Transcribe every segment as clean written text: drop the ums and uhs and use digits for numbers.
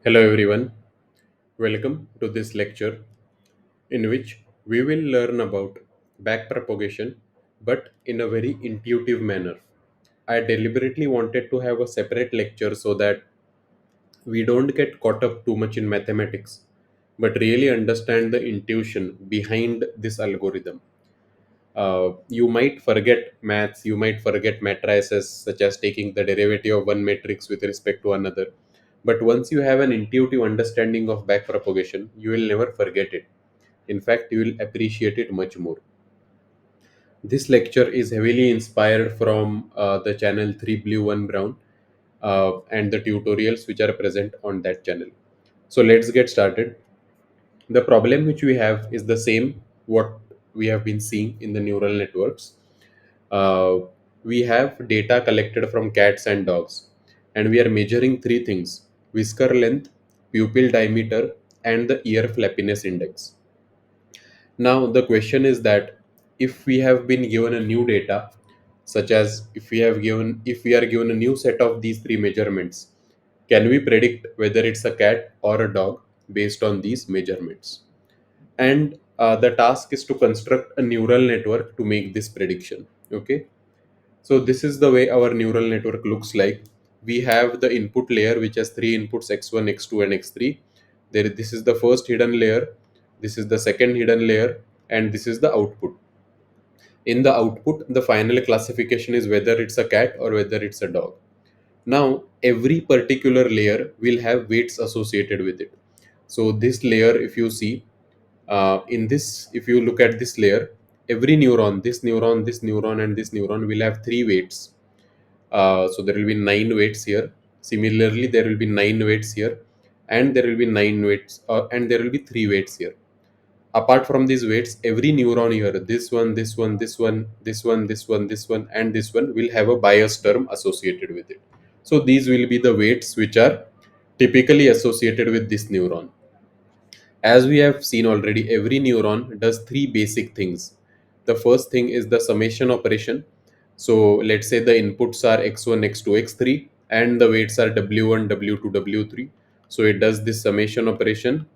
Hello everyone, welcome to this lecture in which we will learn about backpropagation but in a very intuitive manner. I deliberately wanted to have a separate lecture so that we don't get caught up too much in mathematics but really understand the intuition behind this algorithm. You might forget maths, you might forget matrices, such as taking the derivative of one matrix with respect to another. But once you have an intuitive understanding of backpropagation, you will never forget it. In fact, you will appreciate it much more. This lecture is heavily inspired from the channel 3 Blue 1 Brown and the tutorials which are present on that channel. So let's get started. The problem which we have is the same what we have been seeing in the neural networks. uh, we have data collected from cats and dogs, and we are measuring three things: whisker length, pupil diameter, and the ear flappiness index. Now, the question is that if we have been given a new data, such as if we are given a new set of these three measurements, can we predict whether it's a cat or a dog based on these measurements? And the task is to construct a neural network to make this prediction. Okay, so this is the way our neural network looks like. We have the input layer which has three inputs x1, x2, and x3. This is the first hidden layer, this is the second hidden layer, and this is the output. In the output, the final classification is whether it's a cat or whether it's a dog. Now, every particular layer will have weights associated with it. So this layer, if you see, if you look at this layer, every neuron, this neuron, and this neuron will have three weights. So there will be nine weights here. Similarly, there will be nine weights here, and there will be nine weights, and there will be three weights here. Apart from these weights, every neuron here, this one, this one, this one, this one, this one, this one, and this one will have a bias term associated with it. So these will be the weights which are typically associated with this neuron. As we have seen already, every neuron does three basic things. The first thing is the summation operation. So let's say the inputs are x1, x2, x3, and the weights are w1, w2, w3. So it does this summation operation.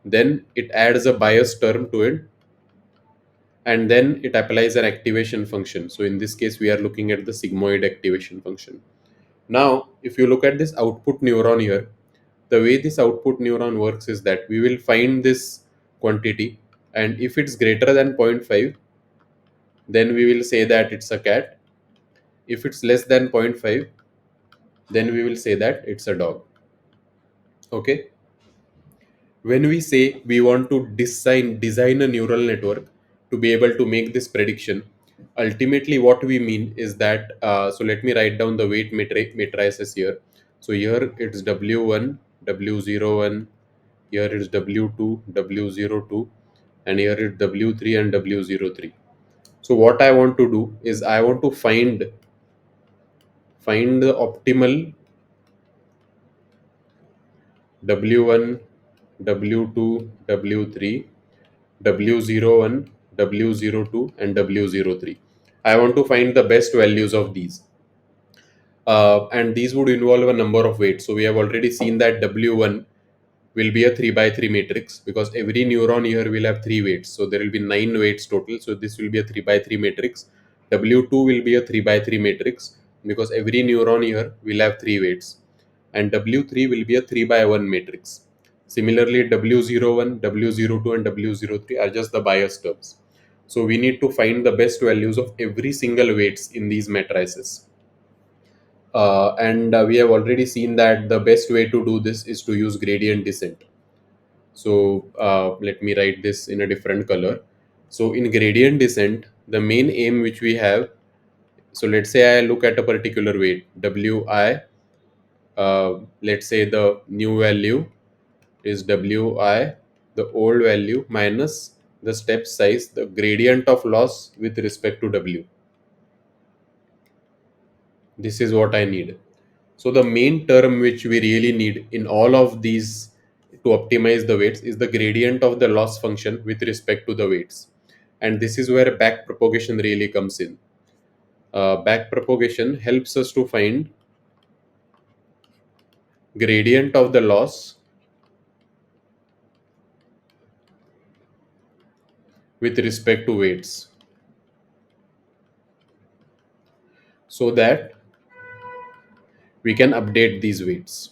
Then it adds a bias term to it, and then it applies an activation function. So in this case, we are looking at the sigmoid activation function. Now, if you look at this output neuron here, the way this output neuron works is that we will find this quantity, and if it's greater than zero point 0.5, then we will say that it's a cat. If it's less than zero point 0.5, then we will say that it's a dog. Okay, when we say we want to design a neural network to be able to make this prediction, ultimately what we mean is that so let me write down the weight matrices here. So here it's w1, w01, here it's w2, w02, and here it's w3 and w03. So what I want to do is I want to find the optimal w1, w2, w3, W01, W02, and W03. I want to find the best values of these. And these would involve a number of weights. So we have already seen that W1 will be a 3 by 3 matrix because every neuron here will have three weights. So there will be nine weights total. So this will be a 3 by 3 matrix. W2 will be a 3 by 3 matrix because every neuron here will have three weights. And W3 will be a 3 by 1 matrix. Similarly, W01, W02, and W03 are just the bias terms. So we need to find the best values of every single weights in these matrices. And we have already seen that the best way to do this is to use gradient descent. So let me write this in a different color. So in gradient descent, the main aim which we have, so let's say I look at a particular weight, Wi, let's say the new value is Wi, the old value minus the step size, the gradient of loss with respect to W. This is what I need. So the main term which we really need in all of these to optimize the weights is the gradient of the loss function with respect to the weights. And this is where backpropagation really comes in. Backpropagation helps us to find gradient of the loss with respect to weights, so that we can update these weights.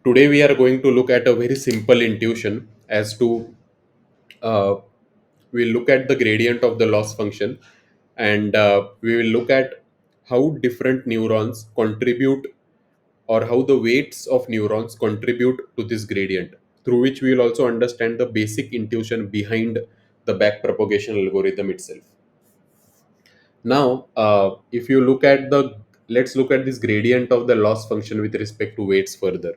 Today we are going to look at a very simple intuition as to uh, we'll look at the gradient of the loss function, and we will look at how different neurons contribute, or how the weights of neurons contribute to this gradient, through which we will also understand the basic intuition behind the backpropagation algorithm itself. Now, if you look at the, let's look at this gradient of the loss function with respect to weights further.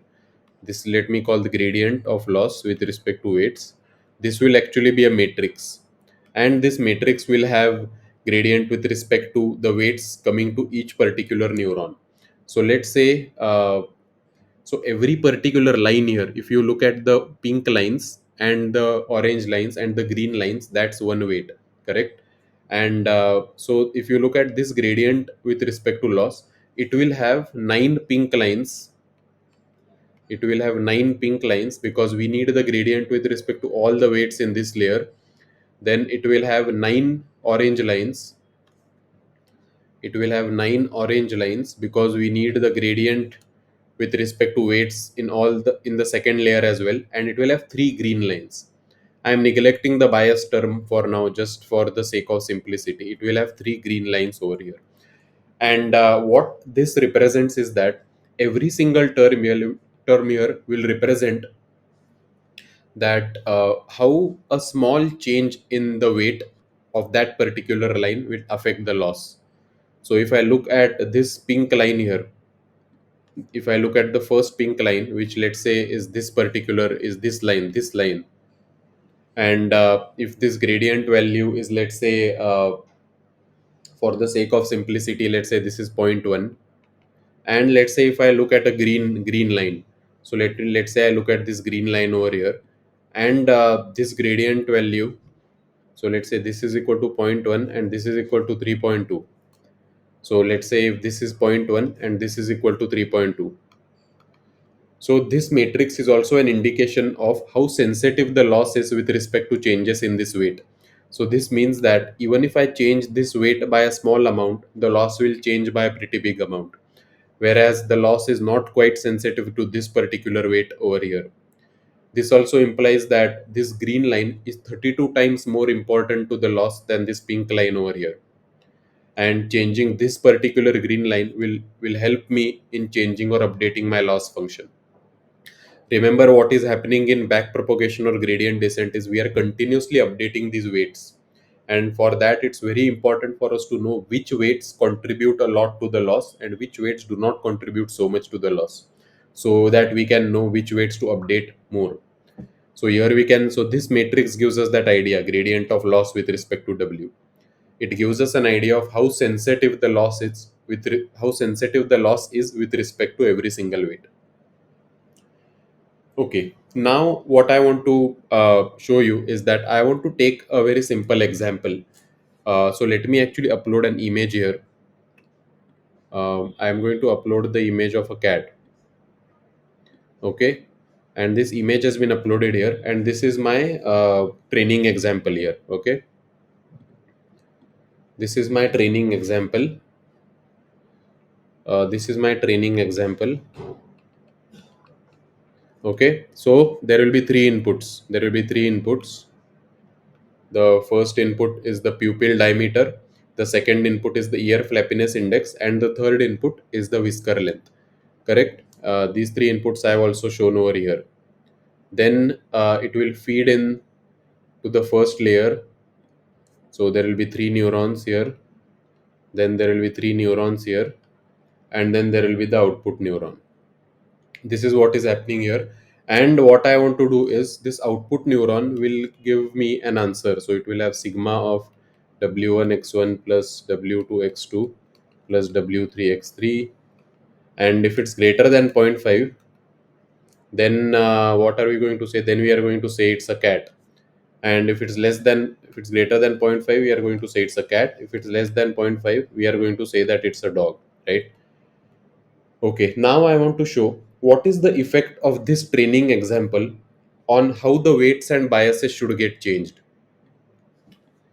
This, let me call the gradient of loss with respect to weights. This will actually be a matrix, and this matrix will have gradient with respect to the weights coming to each particular neuron. So let's say, so every particular line here, if you look at the pink lines and the orange lines and the green lines, that's one weight, correct? And so if you look at this gradient with respect to loss, it will have nine pink lines. It will have nine pink lines because we need the gradient with respect to all the weights in this layer. Then it will have nine orange lines. It will have nine orange lines because we need the gradient with respect to weights in all the in the second layer as well, and it will have three green lines. I am neglecting the bias term for now, just for the sake of simplicity. It will have three green lines over here, and what this represents is that every single term here will represent that how a small change in the weight of that particular line will affect the loss. So if I look at this pink line here, if I look at the first pink line, which let's say is this particular, is this line, and if this gradient value is, let's say, for the sake of simplicity, let's say this is zero point 0.1, and let's say if I look at a green line, so let's say I look at this green line over here, and this gradient value, so let's say this is equal to zero point 0.1 and this is equal to 3.2. So let's say if this is zero point 0.1 and this is equal to 3.2. So this matrix is also an indication of how sensitive the loss is with respect to changes in this weight. So this means that even if I change this weight by a small amount, the loss will change by a pretty big amount. Whereas the loss is not quite sensitive to this particular weight over here. This also implies that this green line is 32 times more important to the loss than this pink line over here. And changing this particular green line will help me in changing or updating my loss function. Remember, what is happening in backpropagation or gradient descent is we are continuously updating these weights. And for that, it's very important for us to know which weights contribute a lot to the loss and which weights do not contribute so much to the loss, so that we can know which weights to update more. So here we can, so this matrix gives us that idea, gradient of loss with respect to W. It gives us an idea of how sensitive the loss is how sensitive the loss is with respect to every single weight. Okay, now what I want to show you is that I want to take a very simple example. So let me actually upload an image here. I am going to upload the image of a cat. Okay, and this image has been uploaded here, and this is my training example here. Okay, this is my training example. This is my training example. Okay, so there will be three inputs. There will be three inputs. The first input is the pupil diameter, the second input is the ear flappiness index, and the third input is the whisker length. Correct? These three inputs I have also shown over here. Then it will feed in to the first layer. So there will be three neurons here. Then there will be three neurons here. And then there will be the output neuron. This is what is happening here, and what I want to do is this output neuron will give me an answer. So it will have sigma of w1 x1 plus w2 x2 plus w3 x3, and if it's greater than zero point 0.5, then what are we going to say? Then we are going to say it's a cat. and if it's greater than zero point 0.5, we are going to say it's a cat. If it's less than zero point 0.5, we are going to say that it's a dog, right? Okay, now I want to show what is the effect of this training example on how the weights and biases should get changed.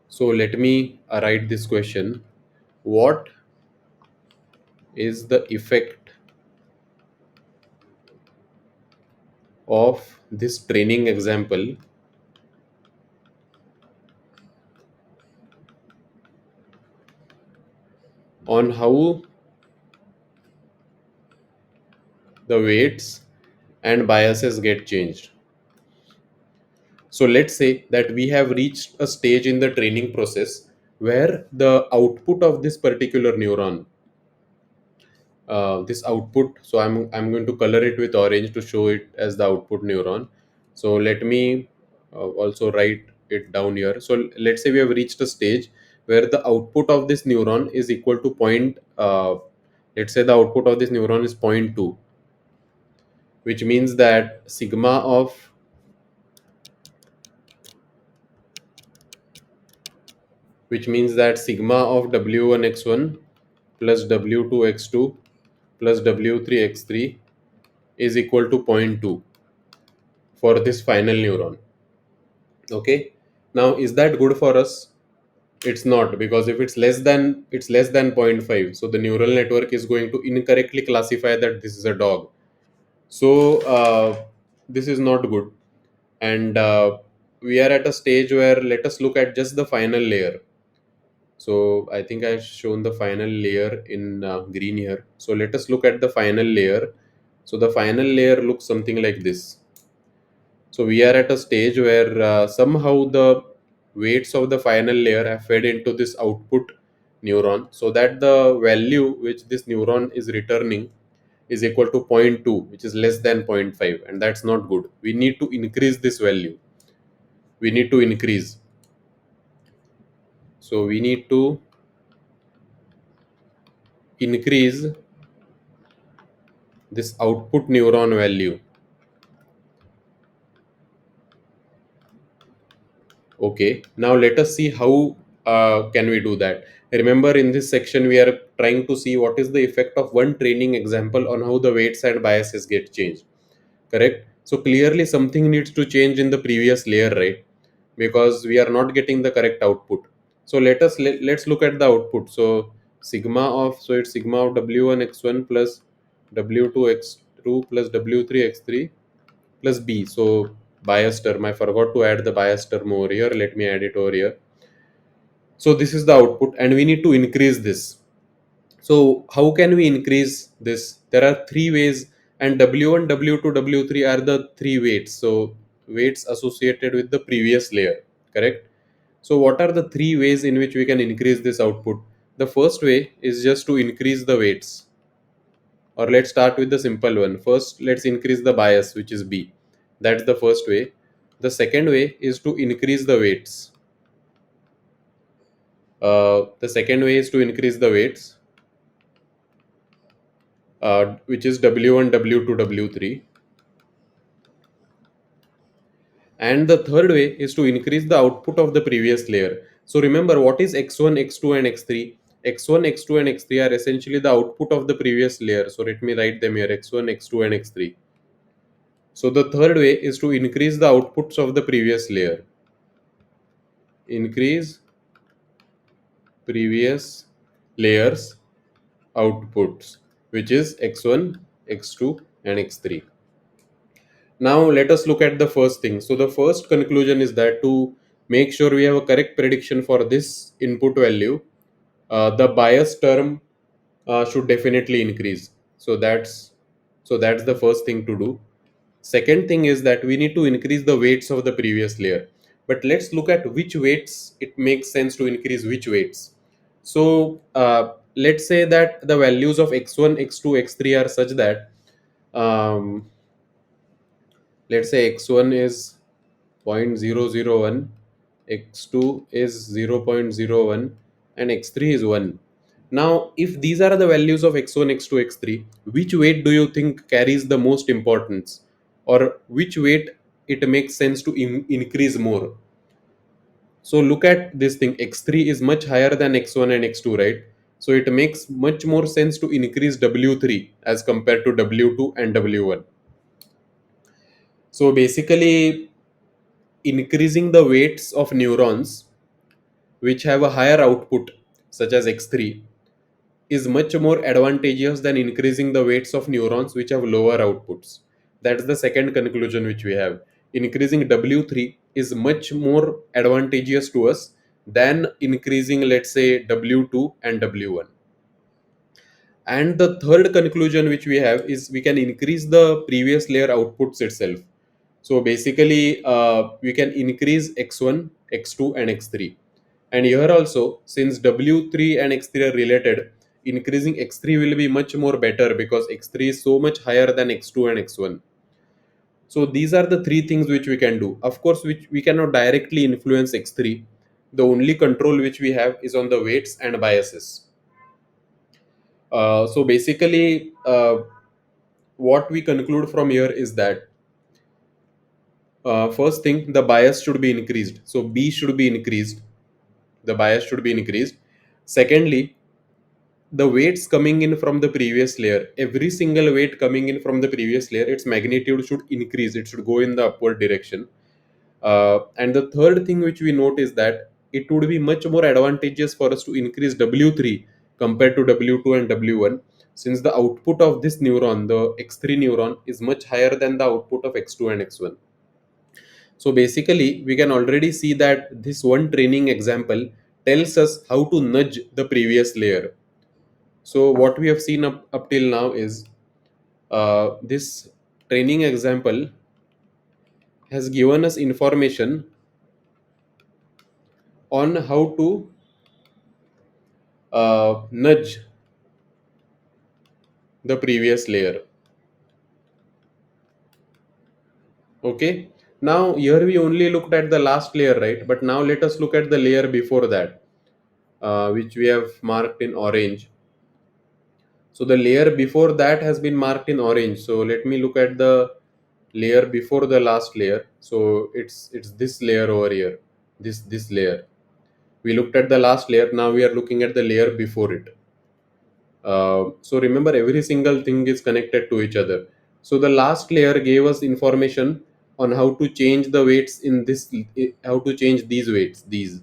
So let me write this question. What is the effect of this training example on how the weights and biases get changed? So let's say that we have reached a stage in the training process where the output of this particular neuron, this output, so I'm going to color it with orange to show it as the output neuron. So let me also write it down here. So let's say we have reached a stage where the output of this neuron is equal to let's say the output of this neuron is zero point 0.2, which means that sigma of w1x1 plus w2x2 plus w3x3 is equal to zero point 0.2 for this final neuron. Okay, now is that good for us? It's not, because if it's less than zero point 0.5, so the neural network is going to incorrectly classify that this is a dog. So this is not good. And we are at a stage where let us look at just the final layer. So I think I've shown the final layer in green here. So let us look at the final layer. So the final layer looks something like this. So we are at a stage where somehow the weights of the final layer have fed into this output neuron, so that the value which this neuron is returning is equal to zero point 0.2, which is less than zero point 0.5, and that's not good. We need to increase this value. We need to increase. So we need to increase this output neuron value. Okay, now let us see how can we do that. Remember, in this section, we are trying to see what is the effect of one training example on how the weights and biases get changed. Correct? So clearly something needs to change in the previous layer, right? Because we are not getting the correct output. So let's look at the output. So it's sigma of w1 x1 plus w2 x2 plus w3 x3 plus b. So bias term, I forgot to add the bias term over here. Let me add it over here. So this is the output, and we need to increase this. So how can we increase this? There are three ways, and w1, w2, w3 are the three weights. So weights associated with the previous layer, correct? So what are the three ways in which we can increase this output? The first way is just to increase the weights. Or let's start with the simple one. First, let's increase the bias, which is b. That's the first way. The second way is to increase the weights. The second way is to increase the weights, which is w1, w2, w3. And the third way is to increase the output of the previous layer. So remember, what is x1, x2, and x3? X1, x2, and x3 are essentially the output of the previous layer. So let me write them here: x1, x2, and x3. So the third way is to increase the outputs of the previous layer. Increase previous layers outputs, which is x1, x2, and x3. Now let us look at the first thing. So the first conclusion is that to make sure we have a correct prediction for this input value, the bias term should definitely increase. So that's the first thing to do. Second thing is that we need to increase the weights of the previous layer. But let's look at which weights it makes sense to increase which weights. So let's say that the values of x1, x2, x3 are such that um, let's say x1 is 0.001, x2 is 0.01, and x3 is 1. Now if these are the values of x1, x2, x3, which weight do you think carries the most importance, or which weight it makes sense to increase more? So look at this thing, x3 is much higher than x1 and x2, right? So it makes much more sense to increase w3 as compared to w2 and w1. So basically, increasing the weights of neurons which have a higher output, such as x3, is much more advantageous than increasing the weights of neurons which have lower outputs. That's the second conclusion which we have. Increasing W3 is much more advantageous to us than increasing, let's say, W2 and W1. And the third conclusion which we have is we can increase the previous layer outputs itself. So basically, we can increase x1, x2, and x3. And here also, since w3 and x3 are related, increasing x3 will be much more better because x3 is so much higher than x2 and x1. So these are the three things which we can do. Of course, which we cannot directly influence x3. The only control which we have is on the weights and biases. So basically, what we conclude from here is that first thing, the bias should be increased. So B should be increased. The bias should be increased. Secondly, the weights coming in from the previous layer, every single weight coming in from the previous layer, its magnitude should increase. It should go in the upward direction. And the third thing which we note is that it would be much more advantageous for us to increase W3 compared to W2 and W1, since the output of this neuron, the X3 neuron, is much higher than the output of X2 and X1. So basically, we can already see that this one training example tells us how to nudge the previous layer. So what we have seen up till now is this training example has given us information on how to nudge the previous layer. Okay. Now here we only looked at the last layer, right? But now let us look at the layer before that, which we have marked in orange. So the layer before that has been marked in orange. So let me look at the layer before the last layer. So it's this layer over here. This layer. We looked at the last layer. Now we are looking at the layer before it. So remember, every single thing is connected to each other. So the last layer gave us information on how to change the weights in this, how to change these weights. These.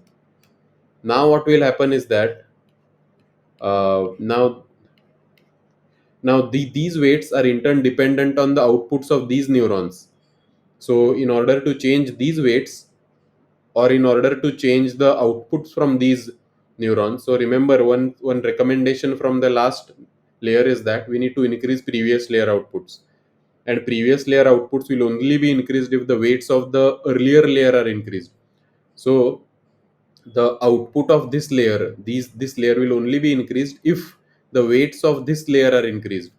Now what will happen is that now these weights are in turn dependent on the outputs of these neurons. So in order to change these weights, or in order to change the outputs from these neurons, so remember, one recommendation from the last layer is that we need to increase previous layer outputs, and previous layer outputs will only be increased if the weights of the earlier layer are increased. So the output of this layer, this layer will only be increased if the weights of this layer are increased.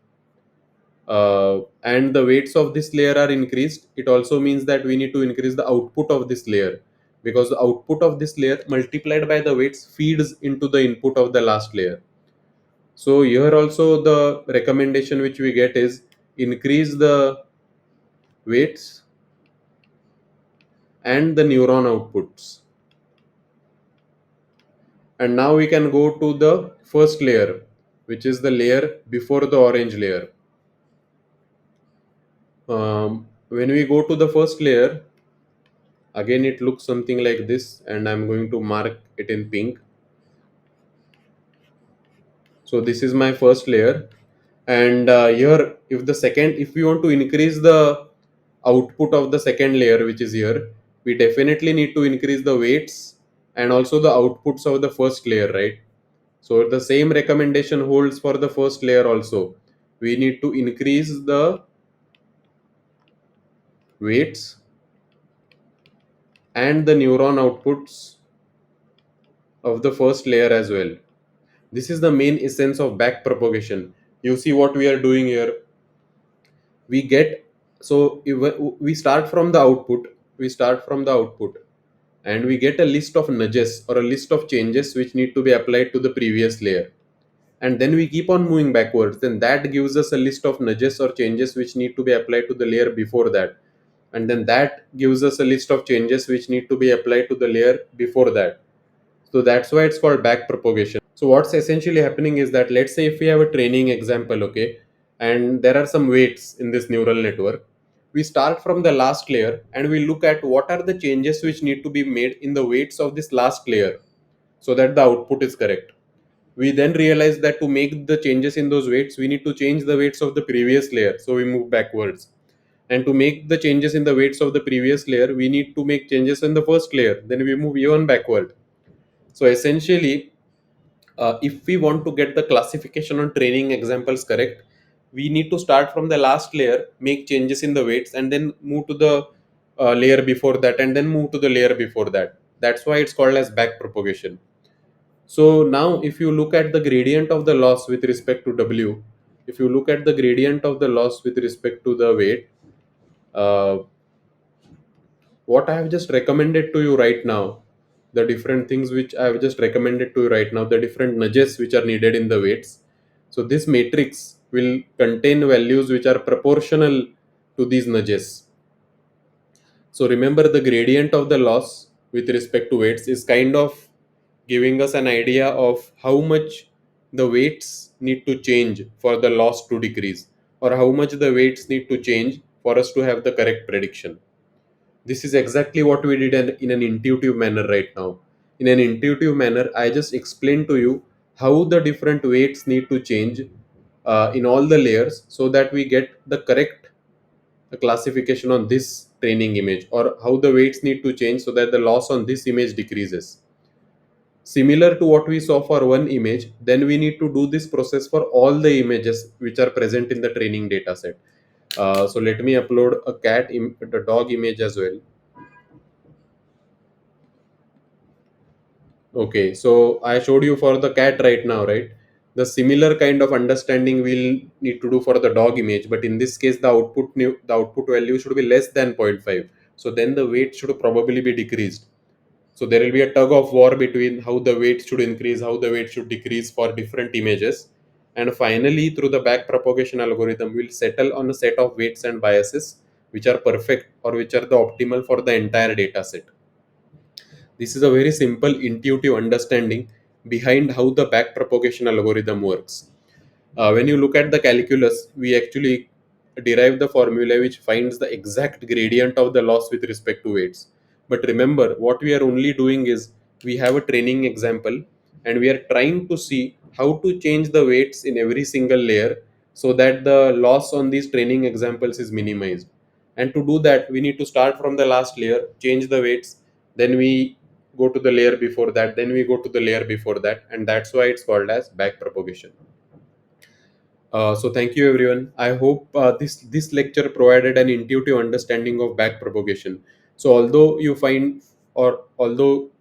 And the weights of this layer are increased, it also means that we need to increase the output of this layer, because the output of this layer multiplied by the weights feeds into the input of the last layer. So here also the recommendation which we get is increase the weights and the neuron outputs. And now we can go to the first layer, which is the layer before the orange layer. When we go to the first layer, again it looks something like this, and I'm going to mark it in pink. So this is my first layer, and here, if we want to increase the output of the second layer, which is here, we definitely need to increase the weights and also the outputs of the first layer, right? So the same recommendation holds for the first layer also. We need to increase the weights and the neuron outputs of the first layer as well. This is the main essence of backpropagation. You see what we are doing here. We get, so if we start from the output, and we get a list of nudges or a list of changes which need to be applied to the previous layer. And then we keep on moving backwards. Then that gives us a list of nudges or changes which need to be applied to the layer before that. and then that gives us a list of changes which need to be applied to the layer before that. So that's why it's called back propagation. So what's essentially happening is that, let's say if we have a training example, okay, and there are some weights in this neural network, we start from the last layer and we look at what are the changes which need to be made in the weights of this last layer so that the output is correct. We then realize that to make the changes in those weights, we need to change the weights of the previous layer, so we move backwards. And to make the changes in the weights of the previous layer, we need to make changes in the first layer, then we move even backward. So essentially, if we want to get the classification on training examples correct, we need to start from the last layer, make changes in the weights, and then move to the layer before that, and then move to the layer before that. That's why it's called as back propagation. So now if you look at the gradient of the loss with respect to W, if you look at the gradient of the loss with respect to the weight, uh, what I have just recommended to you right now, the different things which I have just recommended to you right now, the different nudges which are needed in the weights. So this matrix will contain values which are proportional to these nudges. So remember, the gradient of the loss with respect to weights is kind of giving us an idea of how much the weights need to change for the loss to decrease, or how much the weights need to change for us to have the correct prediction. This is exactly what we did in an intuitive manner right now. In an intuitive manner, I just explained to you how the different weights need to change in all the layers so that we get the correct classification on this training image, or how the weights need to change so that the loss on this image decreases. Similar to what we saw for one image, then we need to do this process for all the images which are present in the training data set. So let me upload a the dog image as well. Okay, so I showed you for the cat right now, right? The similar kind of understanding we'll need to do for the dog image, but in this case, the output value should be less than 0.5. So then the weight should probably be decreased. So there will be a tug of war between how the weight should increase, how the weight should decrease for different images. And finally, through the back propagation algorithm, we'll settle on a set of weights and biases which are perfect, or which are the optimal for the entire data set. This is a very simple intuitive understanding behind how the backpropagation algorithm works. When you look at the calculus, we actually derive the formula which finds the exact gradient of the loss with respect to weights. But remember, what we are only doing is we have a training example and we are trying to see how to change the weights in every single layer so that the loss on these training examples is minimized. And to do that, we need to start from the last layer, change the weights, then we go to the layer before that, then we go to the layer before that, and that's why it's called as backpropagation. So thank you everyone. I hope this lecture provided an intuitive understanding of backpropagation. So although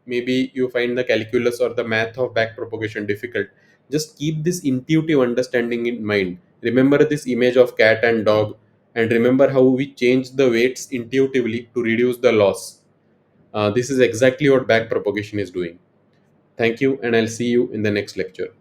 maybe you find the calculus or the math of backpropagation difficult, just keep this intuitive understanding in mind. Remember this image of cat and dog, and remember how we change the weights intuitively to reduce the loss. This is exactly what backpropagation is doing. Thank you, and I'll see you in the next lecture.